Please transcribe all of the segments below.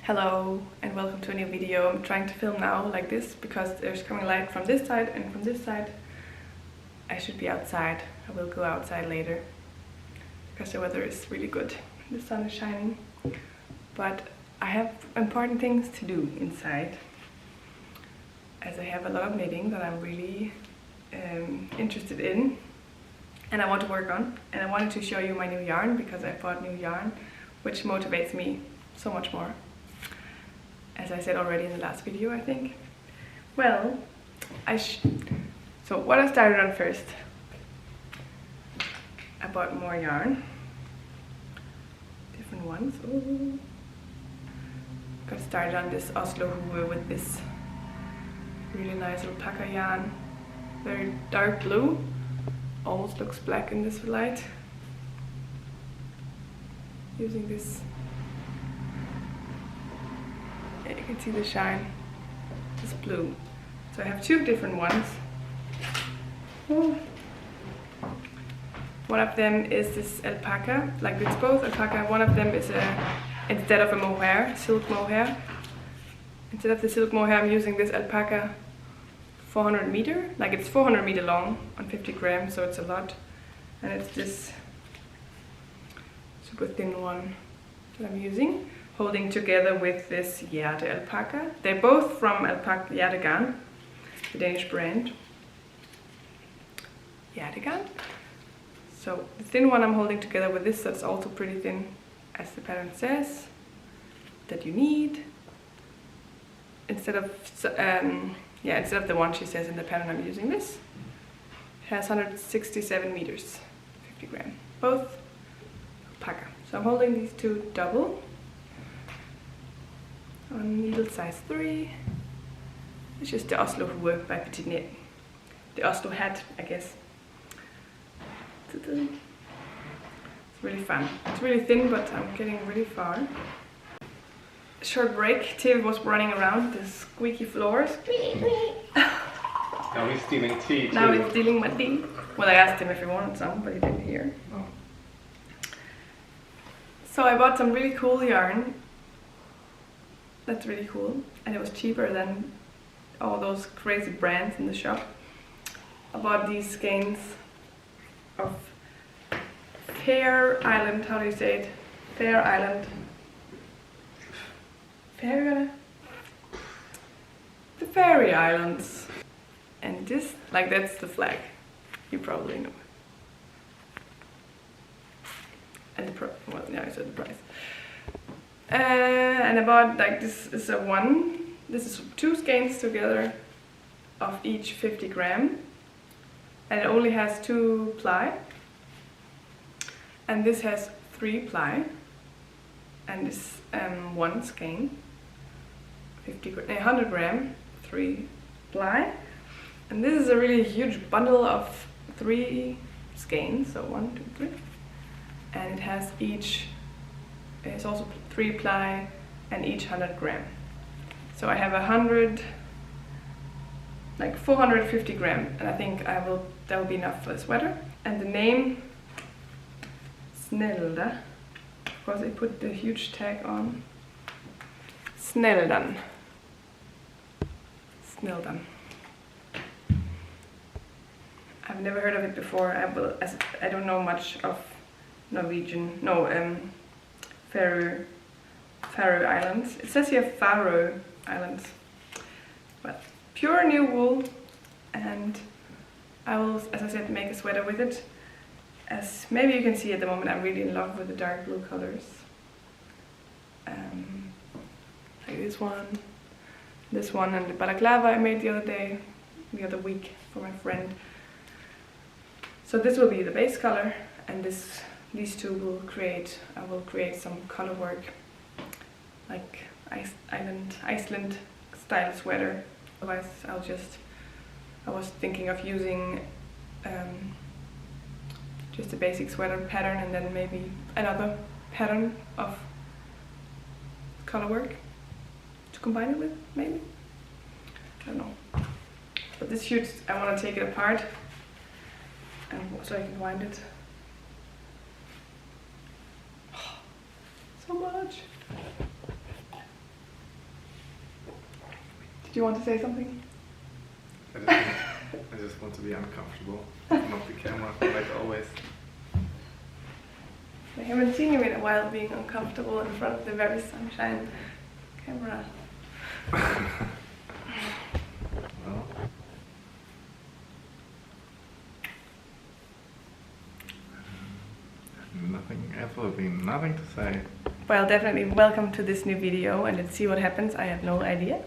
Hello and welcome to a new video. I'm trying to film now like this because there's coming light from this side and from this side. I should be outside. I will go outside later because the weather is really good. The sun is shining. But I have important things to do inside, as I have a lot of knitting that I'm really interested in and I want to work on. And I wanted to show you my new yarn because I bought new yarn, which motivates me so much more. As I said already in the last video, I think. Well, so what I started on first, I bought more yarn, different ones. Ooh. Got started on this Oslo with this really nice alpaca yarn, very dark blue, almost looks black in this light. Using this. You can see the shine, this blue. So I have two different ones. Ooh. One of them is this alpaca, like it's both alpaca. One of them is instead of a mohair, silk mohair. Instead of the silk mohair, I'm using this alpaca 400 meter, like it's 400 meter long on 50 grams, so it's a lot. And it's this super thin one that I'm using, holding together with this Hjerte alpaca. They're both from alpaca Hjertegarn, the Danish brand. Hjertegarn. So the thin one I'm holding together with this, that's also pretty thin, as the pattern says, that you need. Instead of the one she says in the pattern, I'm using this. It has 167 meters, 50 grams, both alpaca. So I'm holding these two double. On needle size 3. It's just the Oslo Hue by Petit Knit. The Oslo hat, I guess. It's really fun. It's really thin, but I'm getting really far. Short break. Tim was running around the squeaky floors. Now he's stealing tea too. Now he's stealing my tea. Well, I asked him if he wanted some, but he didn't hear. Oh. So I bought some really cool yarn. That's really cool, and it was cheaper than all those crazy brands in the shop. I bought these skeins of Faroe Island, how do you say it? Faroe Island. Faroe? The Faroe Islands. And this, like that's the flag. You probably know. And well, now I said the price. And I bought, like, this is this is two skeins together of each 50 gram, and it only has 2 ply, and this has 3 ply, and this one skein 100 gram 3 ply, and this is a really huge bundle of 3 skeins, so 1, 2, 3, and it has each. It's also 3 ply and each 100 gram. So I have 450 gram, and I think that will be enough for the sweater. And the name, Snelda, of course they put the huge tag on. Sneldan. Sneldan. I've never heard of it before. I don't know much of Norwegian. No, Faroe Islands. It says here Faroe Islands. But pure new wool, and I will, as I said, make a sweater with it. As maybe you can see at the moment, I'm really in love with the dark blue colors. Like this one, and the balaclava I made the other week for my friend. So this will be the base color, and this these two will create. I will create some color work, like Iceland style sweater. Otherwise, I was thinking of using just a basic sweater pattern and then maybe another pattern of color work to combine it with, maybe. I don't know. But this shoot, I want to take it apart and so I can wind it. So much. Did you want to say something? I just want to be uncomfortable. Not the camera, like always. I haven't seen you in a while being uncomfortable in front of the very sunshine camera. Well, absolutely nothing to say. Well, definitely welcome to this new video and let's see what happens. I have no idea.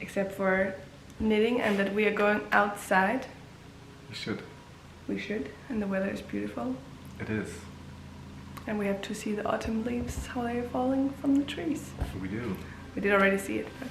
Except for knitting and that we are going outside. We should. We should, and the weather is beautiful. It is. And we have to see the autumn leaves, how they are falling from the trees. We do. We did already see it, but...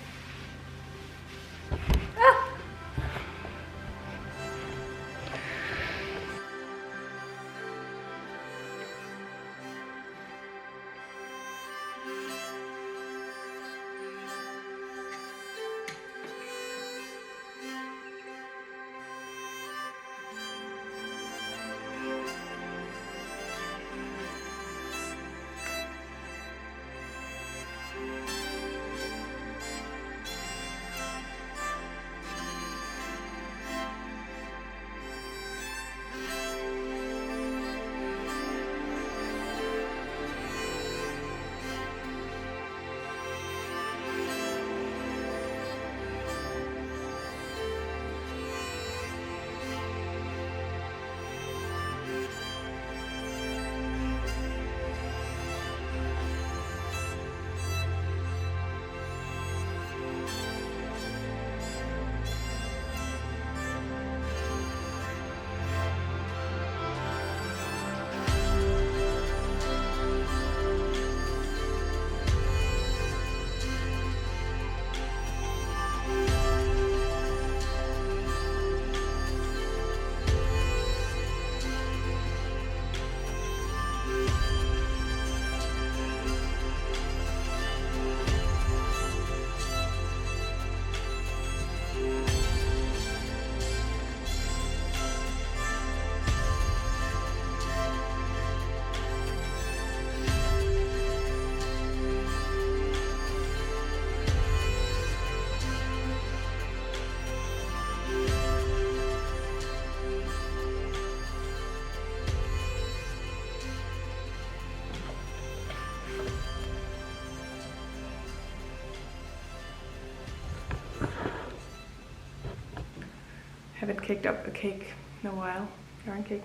Haven't caked up a cake in a while, yarn cake.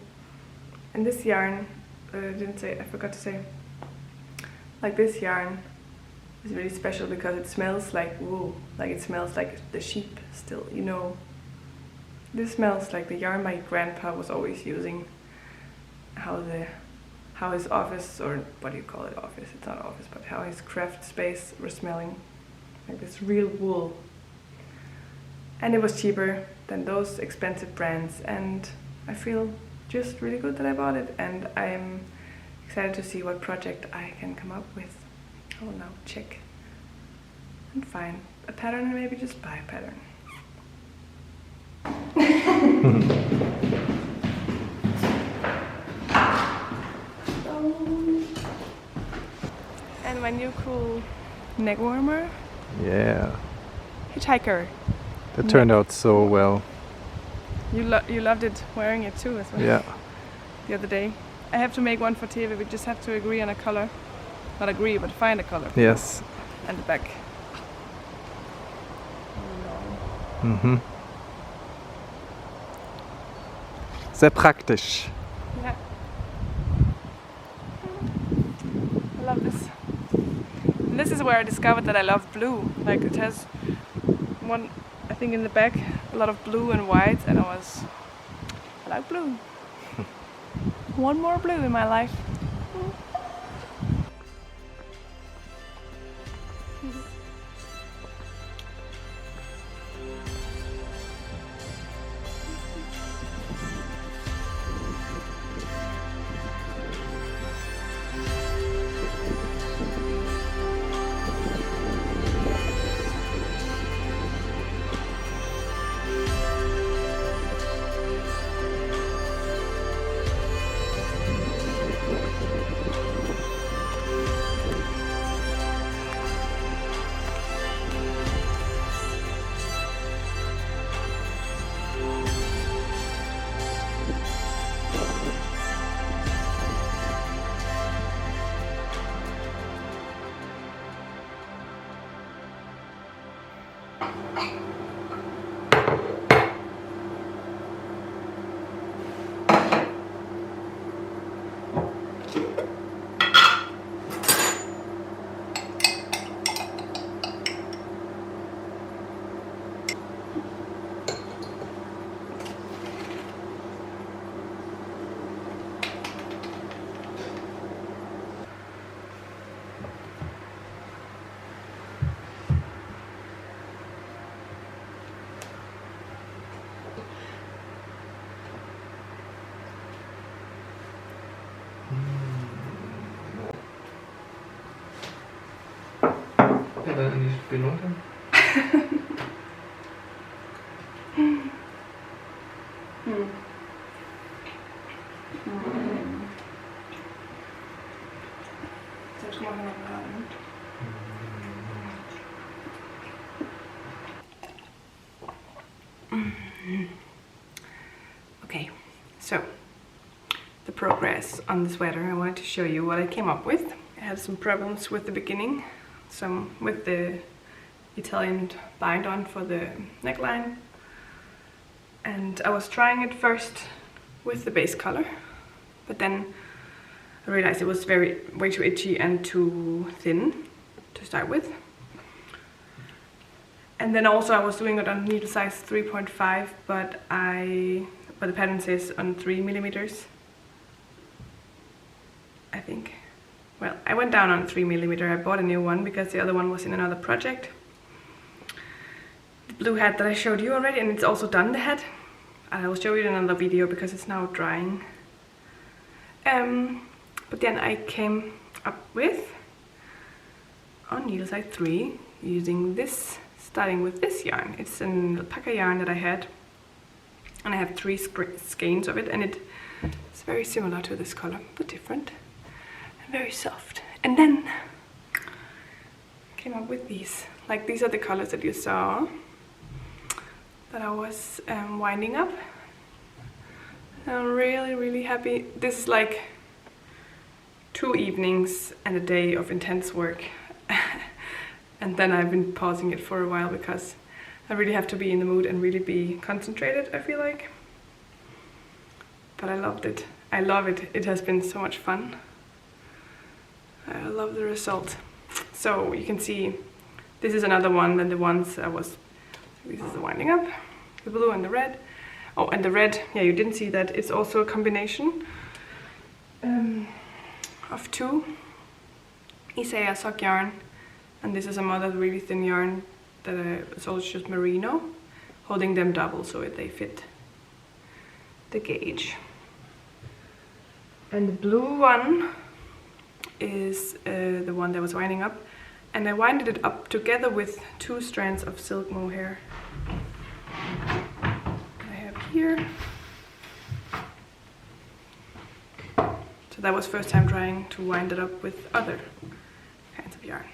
And this yarn, I forgot to say, like this yarn is really special because it smells like wool, like it smells like the sheep still, you know. This smells like the yarn my grandpa was always using, how his office, or what do you call it, office, it's not office, but how his craft space was smelling, like this real wool. And it was cheaper than those expensive brands, and I feel just really good that I bought it, and I'm excited to see what project I can come up with. I will now check and find a pattern and maybe just buy a pattern. And my new cool neck warmer. Yeah. Hitchhiker. That turned out so well. You loved it wearing it too as well. Yeah. The other day. I have to make one for TV. We just have to agree on a color. Not agree, but find a color. Yes. And the back. Mhm. Sehr praktisch. Yeah. I love this. And this is where I discovered that I love blue. Like it has one, I think in the back, a lot of blue and white, and I like blue. One more blue in my life. Ja, dann in die Spelunke. Okay, so the progress on the sweater. I wanted to show you what I came up with. I had some problems with the beginning, some with the Italian bind on for the neckline, and I was trying it first with the base color, but then I realized it was way too itchy and too thin to start with. And then also I was doing it on needle size 3.5, but the pattern says on 3mm, I think. Well, I went down on 3mm. I bought a new one because the other one was in another project. The blue hat that I showed you already, and it's also done, the hat. I will show you in another video because it's now drying. But then I came up with, on needle size 3, using this, starting with this yarn. It's an alpaca yarn that I had, and I have 3 skeins of it, and it's very similar to this color, but different, and very soft. And then I came up with these. Like, these are the colors that you saw that I was winding up. I'm really happy. This is like 2 evenings and a day of intense work. And then I've been pausing it for a while because I really have to be in the mood and really be concentrated, I feel like. But I loved it. I love it. It has been so much fun. I love the result. So you can see this is another one than the ones I was... This is the winding up, the blue and the red. Oh, and the red, yeah, you didn't see that. It's also a combination of 2 Isaiah sock yarn, and this is another really thin yarn that is also just merino, holding them double so they fit the gauge. And the blue one is the one that was winding up, and I winded it up together with 2 strands of silk mohair I have here. So that was first time trying to wind it up with other kinds of yarn.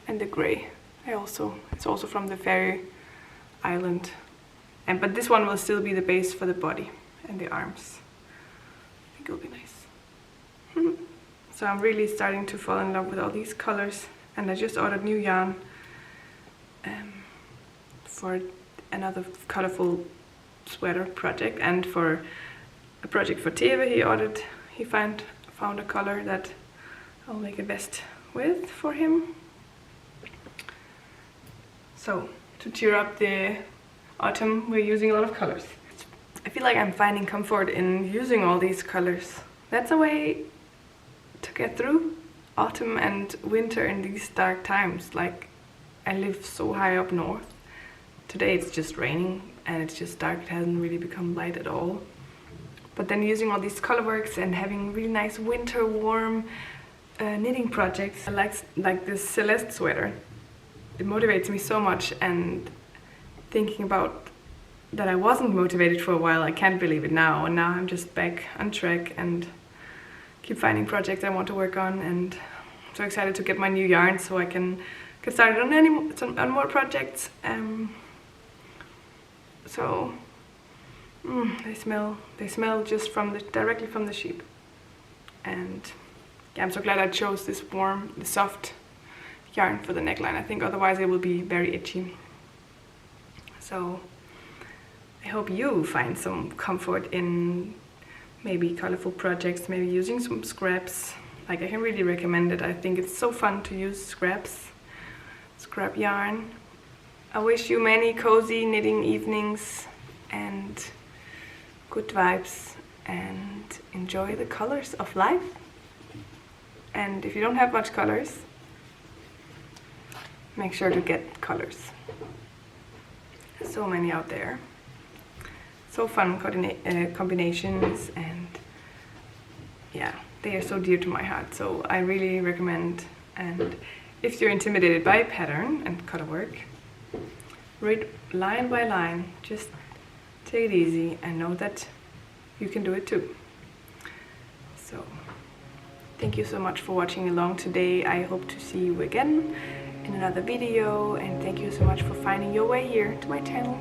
And the gray. It's also from the Faroe Island, but this one will still be the base for the body and the arms. I think it'll be nice. So I'm really starting to fall in love with all these colors, and I just ordered new yarn for another colorful sweater project, and for a project for Teve. He found a color that I'll make a vest with for him. So to cheer up the autumn we're using a lot of colors. I feel like I'm finding comfort in using all these colors. That's a way to get through autumn and winter in these dark times. Like, I live so high up north. Today it's just raining and it's just dark. It hasn't really become light at all. But then using all these colorworks and having really nice winter warm knitting projects. I like this Celeste sweater. It motivates me so much, and thinking about that I wasn't motivated for a while, I can't believe it now. And now I'm just back on track and keep finding projects I want to work on, and I'm so excited to get my new yarn so I can get started on more projects. They smell just directly from the sheep. And yeah, I'm so glad I chose this warm, the soft yarn for the neckline. I think otherwise it will be very itchy. So I hope you find some comfort in maybe colorful projects, maybe using some scraps. Like, I can really recommend it. I think it's so fun to use scrap yarn. I wish you many cozy knitting evenings and good vibes, and enjoy the colors of life. And if you don't have much colors, make sure to get colors. So many out there. So fun combinations, and yeah, they are so dear to my heart. So I really recommend. And if you're intimidated by pattern and colorwork, read line by line. Just take it easy and know that you can do it too. So thank you so much for watching along today. I hope to see you again in another video, and thank you so much for finding your way here to my channel.